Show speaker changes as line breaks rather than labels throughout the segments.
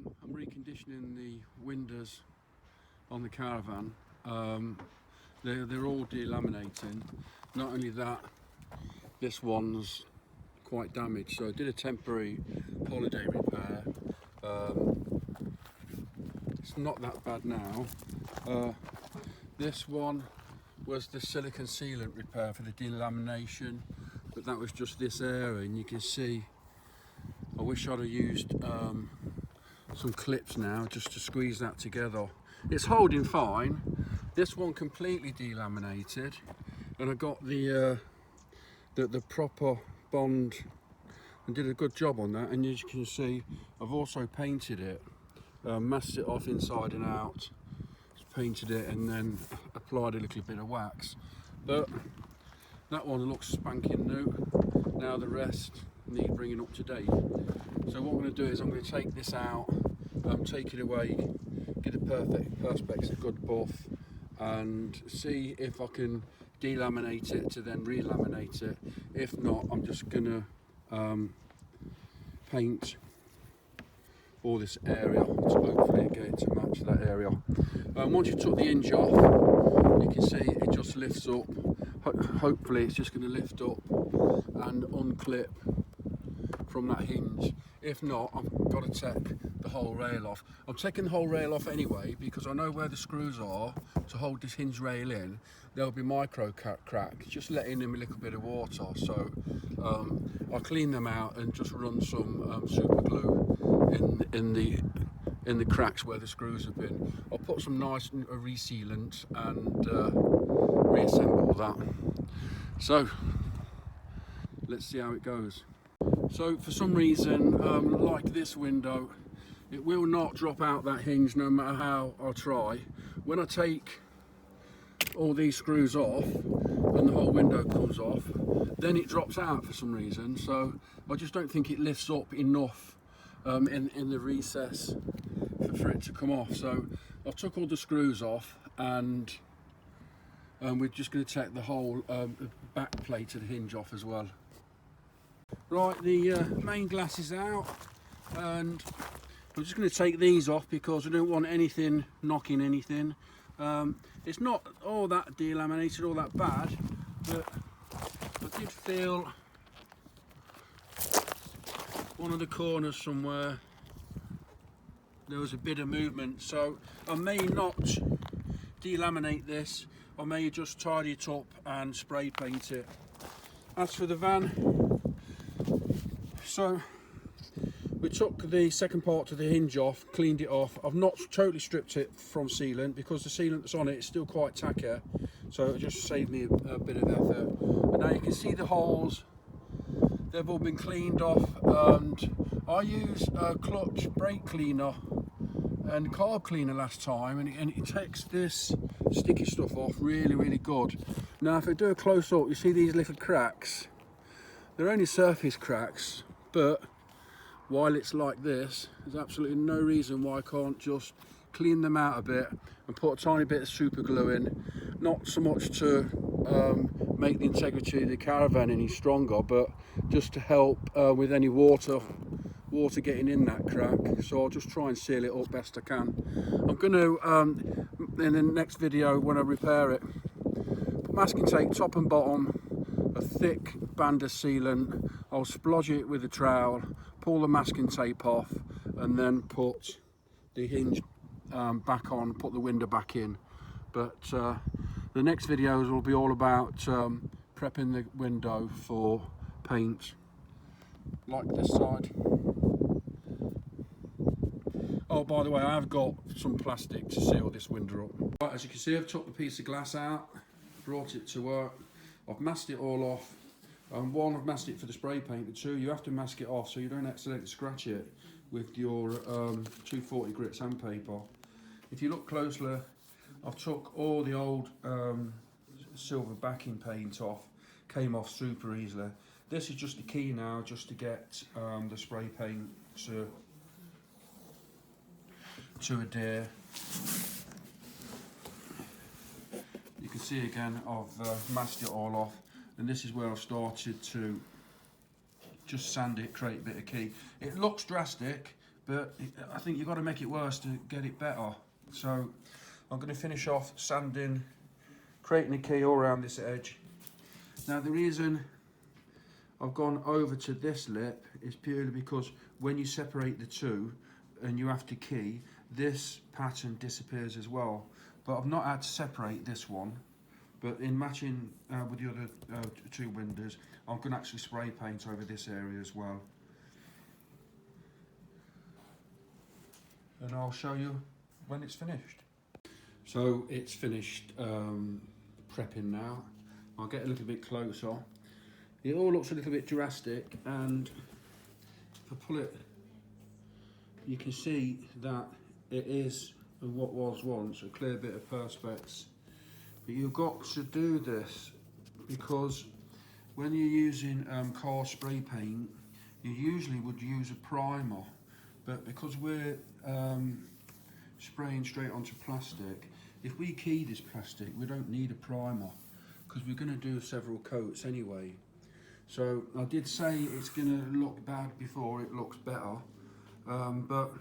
I'm reconditioning the windows on the Caravan. They're all delaminating. Not only that, this one's quite damaged, so I did a temporary holiday repair. It's not that bad now. This one was the silicone sealant repair for the delamination, but that was just this area, and you can see I wish I'd have used some clips now just to squeeze that together. It's holding fine. This one completely delaminated, and I got the proper bond and did a good job on that. And as you can see, I've also painted it, masked it off inside and out, painted it, and then applied a little bit of wax. But that one looks spanking new. Now the rest need bringing up to date. So what I'm going to do is I'm going to take this out, take it away, get a perfect perspex, a good buff, and see if I can delaminate it to then relaminate it. If not, I'm just going to paint all this area to hopefully get it to match that area. Once you took the hinge off, you can see it just lifts up. Hopefully it's just going to lift up and unclip from that hinge. If not, I've got to take the whole rail off. I'm taking the whole rail off anyway because I know where the screws are to hold this hinge rail in. There'll be micro cracks, just letting in a little bit of water. So I'll clean them out and just run some super glue in the cracks where the screws have been. I'll put some nice resealant and reassemble that. So let's see how it goes. So for some reason, like this window, it will not drop out that hinge no matter how I try. When I take all these screws off and the whole window comes off, then it drops out for some reason. So I just don't think it lifts up enough in the recess for it to come off. So I took all the screws off, and we're just going to take the whole back plate of the hinge off as well. Right, the main glass is out, and I'm just going to take these off because I don't want anything knocking anything. It's not all that delaminated, all that bad, but I did feel one of the corners somewhere there was a bit of movement, so I may not delaminate this. I may just tidy it up and spray paint it. As for the van, so we took the second part of the hinge off, cleaned it off. I've not totally stripped it from sealant because the sealant that's on it is still quite tacky, so it just saved me a bit of effort. And now you can see the holes, they've all been cleaned off, and I used a clutch brake cleaner and carb cleaner last time, and it takes this sticky stuff off really good. Now if I do a close up, you see these little cracks. They're only surface cracks, but while it's like this, there's absolutely no reason why I can't just clean them out a bit and put a tiny bit of super glue in. Not so much to make the integrity of the Caravan any stronger, but just to help with any water getting in that crack. So I'll just try and seal it up best I can. I'm going to, in the next video when I repair it, put masking tape top and bottom, a thick band of sealant. I'll splodge it with a trowel, pull the masking tape off, and then put the hinge back on, put the window back in. But the next videos will be all about prepping the window for paint, like this side. Oh, by the way, I have got some plastic to seal this window up. Right, as you can see, I've took the piece of glass out, brought it to work. I've masked it all off. One, I've masked it for the spray paint, and two, you have to mask it off so you don't accidentally scratch it with your 240 grit sandpaper. If you look closely, I've took all the old silver backing paint off, came off super easily. This is just the key now, just to get the spray paint to adhere. You can see again I've masked it all off, and this is where I've started to just sand it, create a bit of key. It looks drastic, but I think you've got to make it worse to get it better. So I'm going to finish off sanding, creating a key all around this edge. Now the reason I've gone over to this lip is purely because when you separate the two and you have to key, this pattern disappears as well. But I've not had to separate this one, but in matching with the other two windows, I'm going to actually spray paint over this area as well. And I'll show you when it's finished. So it's finished prepping now. I'll get a little bit closer. It all looks a little bit drastic, and if I pull it, you can see that it is what was once a clear bit of perspex. But you've got to do this because when you're using car spray paint, you usually would use a primer, but because we're spraying straight onto plastic, if we key this plastic, we don't need a primer because we're going to do several coats anyway. So I did say it's going to look bad before it looks better, but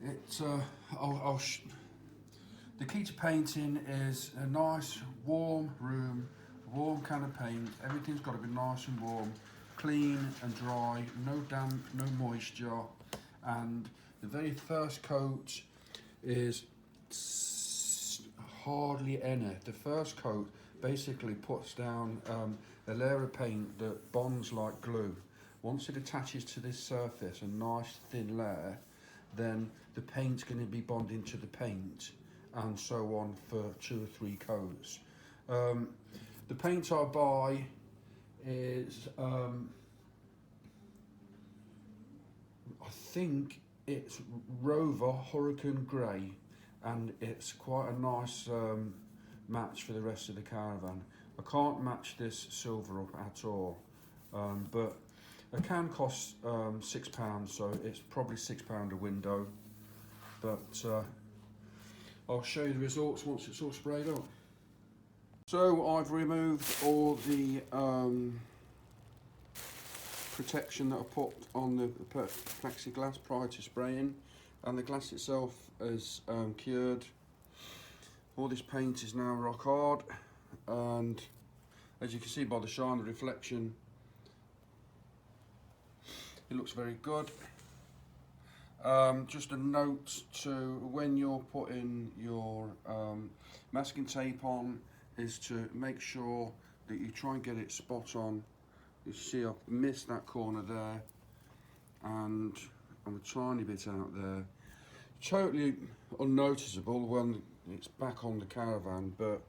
it's the key to painting is a nice warm room, warm can of paint. Everything's got to be nice and warm, clean and dry, no damp, no moisture, and the very first coat is hardly any. The first coat basically puts down a layer of paint that bonds like glue. Once it attaches to this surface, a nice thin layer, then the paint's going to be bonding to the paint, and so on for 2 or 3 coats. The paint I buy is, I think it's Rover Hurricane Grey, and it's quite a nice match for the rest of the Caravan. I can't match this silver up at all, but a can costs £6, so it's probably £6 a window. But I'll show you the results once it's all sprayed up. So I've removed all the protection that I put on the plexiglass prior to spraying, and the glass itself is cured. All this paint is now rock hard, and as you can see by the shine, the reflection, it looks very good. Just a note to when you're putting your masking tape on is to make sure that you try and get it spot on. You see I've missed that corner there, and I'm a tiny bit out there. Totally unnoticeable when it's back on the Caravan, but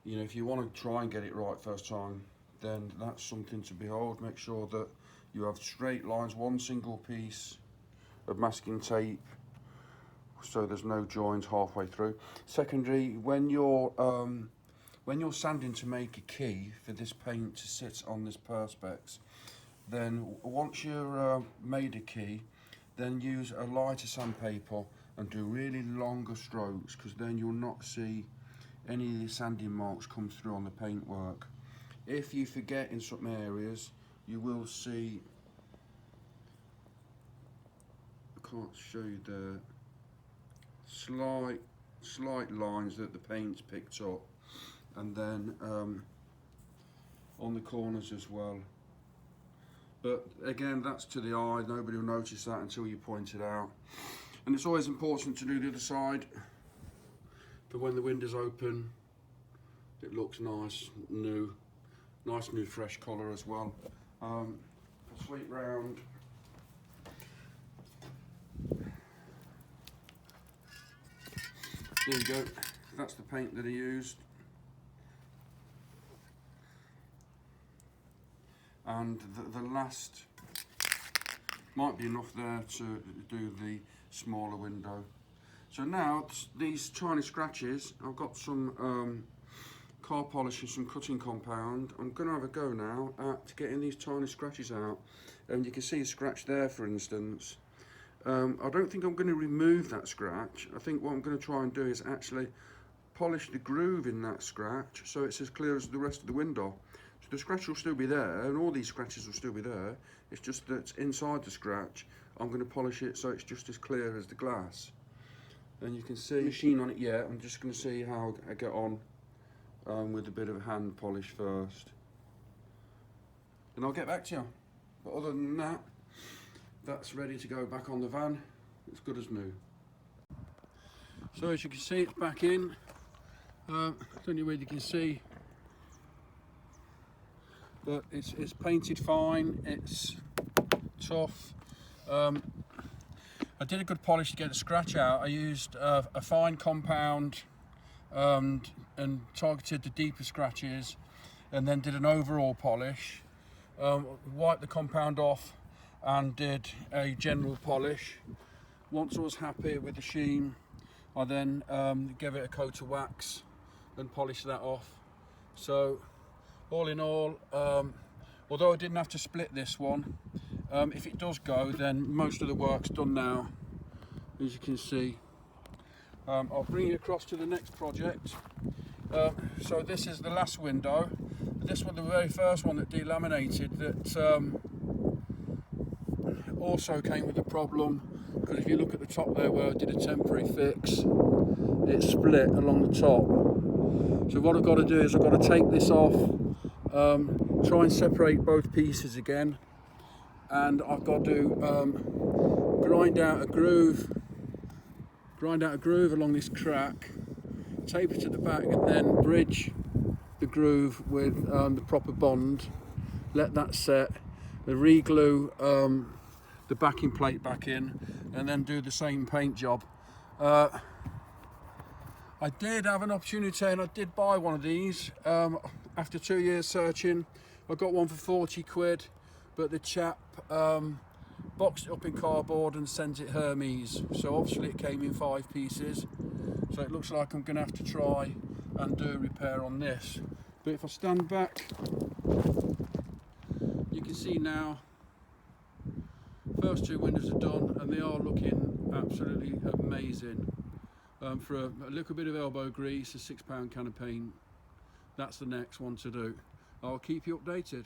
you know, if you want to try and get it right first time, then that's something to behold. Make sure that you have straight lines, one single piece of masking tape, so there's no joins halfway through. Secondly, when you're sanding to make a key for this paint to sit on this perspex, then once you're made a key, then use a lighter sandpaper and do really longer strokes, because then you'll not see any of the sanding marks come through on the paintwork. If you forget in some areas, you will see, I can't show you the slight lines that the paint's picked up, and then on the corners as well. But again, that's to the eye, nobody will notice that until you point it out. And it's always important to do the other side, but when the window's open, it looks nice new fresh colour as well. Sweep round. There you go, that's the paint that I used. And the last might be enough there to do the smaller window. So now these tiny scratches, I've got some car polish and some cutting compound. I'm going to have a go now at getting these tiny scratches out, and you can see a scratch there, for instance. I don't think I'm going to remove that scratch. I think what I'm going to try and do is actually polish the groove in that scratch so it's as clear as the rest of the window. So the scratch will still be there, and all these scratches will still be there. It's just that inside the scratch, I'm going to polish it so it's just as clear as the glass. And you can see machine on it yet. I'm just going to see how I get on with a bit of hand polish first. And I'll get back to you. But other than that, that's ready to go back on the van. It's good as new. So as you can see, it's back in. I don't know whether you can see, but it's painted fine. It's tough. I did a good polish to get the scratch out. I used a fine compound and targeted the deeper scratches, and then did an overall polish. Wiped the compound off and did a general polish. Once I was happy with the sheen, I then gave it a coat of wax and polished that off. So all in all, although I didn't have to split this one, if it does go, then most of the work's done now, as you can see. I'll bring you across to the next project. So this is the last window. This was the very first one that delaminated, that also came with a problem, because if you look at the top there where I did a temporary fix, it split along the top. So what I've got to do is I've got to take this off, try and separate both pieces again, and I've got to grind out a groove along this crack, tape it to the back, and then bridge the groove with the proper bond, let that set, re-glue the backing plate back in, and then do the same paint job. I did have an opportunity, and I did buy one of these after 2 years searching. I got one for 40 quid, but the chap boxed it up in cardboard and sent it Hermes, so obviously it came in 5 pieces, so it looks like I'm going to have to try and do a repair on this. But if I stand back, you can see now first 2 windows are done, and they are looking absolutely amazing. For a little bit of elbow grease, a £6 can of paint, that's the next one to do. I'll keep you updated.